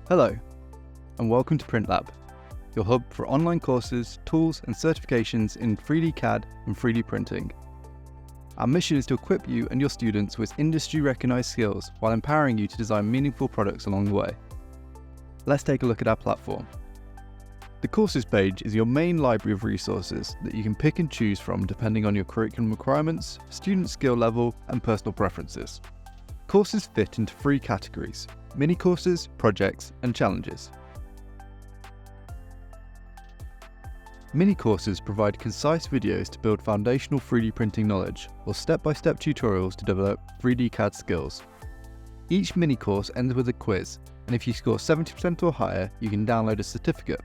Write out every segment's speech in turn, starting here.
Hello, and welcome to PrintLab, your hub for online courses, tools, and certifications in 3D CAD and 3D printing. Our mission is to equip you and your students with industry-recognized skills while empowering you to design meaningful products along the way. Let's take a look at our platform. The courses page is your main library of resources that you can pick and choose from depending on your curriculum requirements, student skill level, and personal preferences. Courses fit into 3 categories: mini courses, projects, and challenges. Mini courses provide concise videos to build foundational 3D printing knowledge, or step-by-step tutorials to develop 3D CAD skills. Each mini course ends with a quiz, and if you score 70% or higher, you can download a certificate.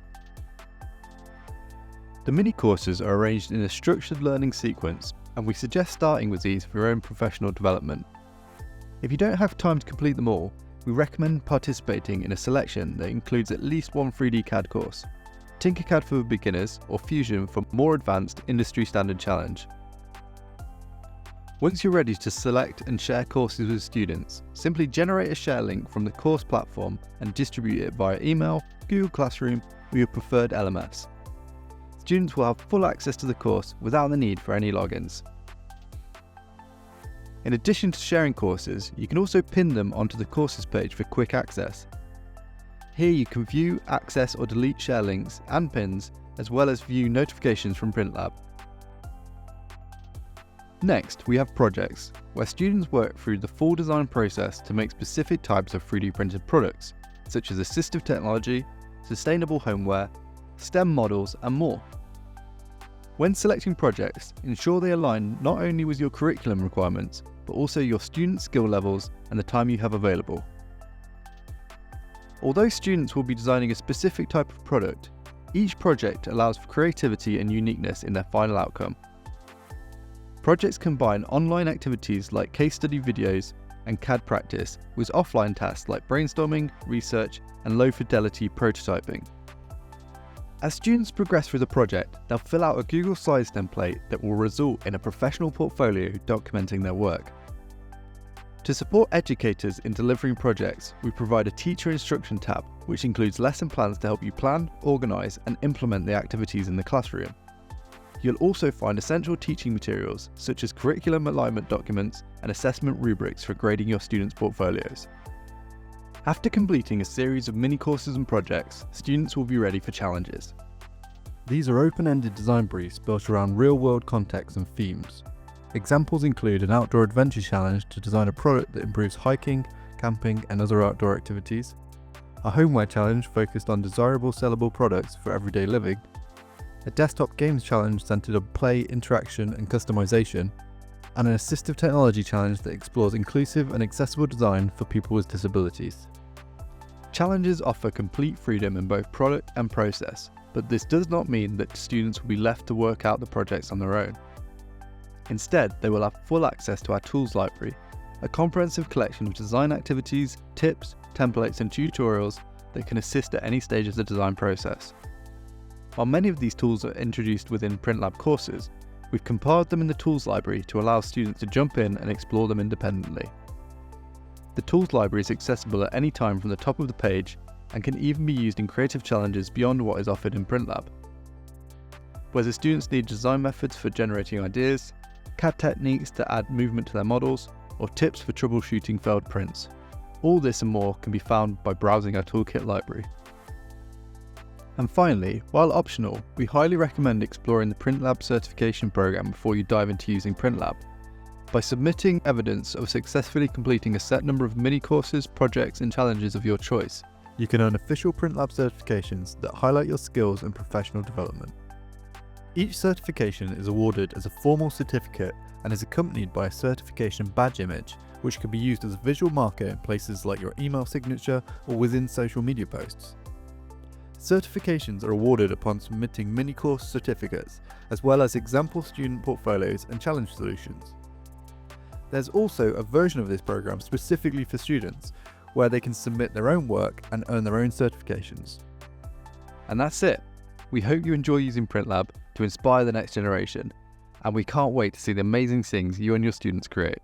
The mini courses are arranged in a structured learning sequence, and we suggest starting with these for your own professional development. If you don't have time to complete them all, we recommend participating in a selection that includes at least one 3D CAD course, Tinkercad for beginners or Fusion for more advanced industry standard challenge. Once you're ready to select and share courses with students, simply generate a share link from the course platform and distribute it via email, Google Classroom, or your preferred LMS. Students will have full access to the course without the need for any logins. In addition to sharing courses, you can also pin them onto the courses page for quick access. Here you can view, access or delete share links and pins, as well as view notifications from PrintLab. Next, we have projects, where students work through the full design process to make specific types of 3D printed products, such as assistive technology, sustainable homeware, STEM models, and more. When selecting projects, ensure they align not only with your curriculum requirements, but also your student skill levels and the time you have available. Although students will be designing a specific type of product, each project allows for creativity and uniqueness in their final outcome. Projects combine online activities like case study videos and CAD practice with offline tasks like brainstorming, research, and low-fidelity prototyping. As students progress through the project, they'll fill out a Google Slides template that will result in a professional portfolio documenting their work. To support educators in delivering projects, we provide a teacher instruction tab, which includes lesson plans to help you plan, organise, and implement the activities in the classroom. You'll also find essential teaching materials, such as curriculum alignment documents and assessment rubrics for grading your students' portfolios. After completing a series of mini courses and projects, students will be ready for challenges. These are open-ended design briefs built around real-world contexts and themes. Examples include an outdoor adventure challenge to design a product that improves hiking, camping, and other outdoor activities, a homeware challenge focused on desirable sellable products for everyday living, a desktop games challenge centered on play, interaction, and customization, and an assistive technology challenge that explores inclusive and accessible design for people with disabilities. Challenges offer complete freedom in both product and process, but this does not mean that students will be left to work out the projects on their own. Instead, they will have full access to our tools library, a comprehensive collection of design activities, tips, templates, and tutorials that can assist at any stage of the design process. While many of these tools are introduced within PrintLab courses, we've compiled them in the tools library to allow students to jump in and explore them independently. The tools library is accessible at any time from the top of the page and can even be used in creative challenges beyond what is offered in PrintLab. Whether students need design methods for generating ideas, CAD techniques to add movement to their models, or tips for troubleshooting failed prints, all this and more can be found by browsing our toolkit library. And finally, while optional, we highly recommend exploring the PrintLab certification program before you dive into using PrintLab. By submitting evidence of successfully completing a set number of mini courses, projects, and challenges of your choice, you can earn official PrintLab certifications that highlight your skills and professional development. Each certification is awarded as a formal certificate and is accompanied by a certification badge image, which can be used as a visual marker in places like your email signature or within social media posts. Certifications are awarded upon submitting mini course certificates, as well as example student portfolios and challenge solutions. There's also a version of this program specifically for students, where they can submit their own work and earn their own certifications. And that's it. We hope you enjoy using PrintLab to inspire the next generation, and we can't wait to see the amazing things you and your students create.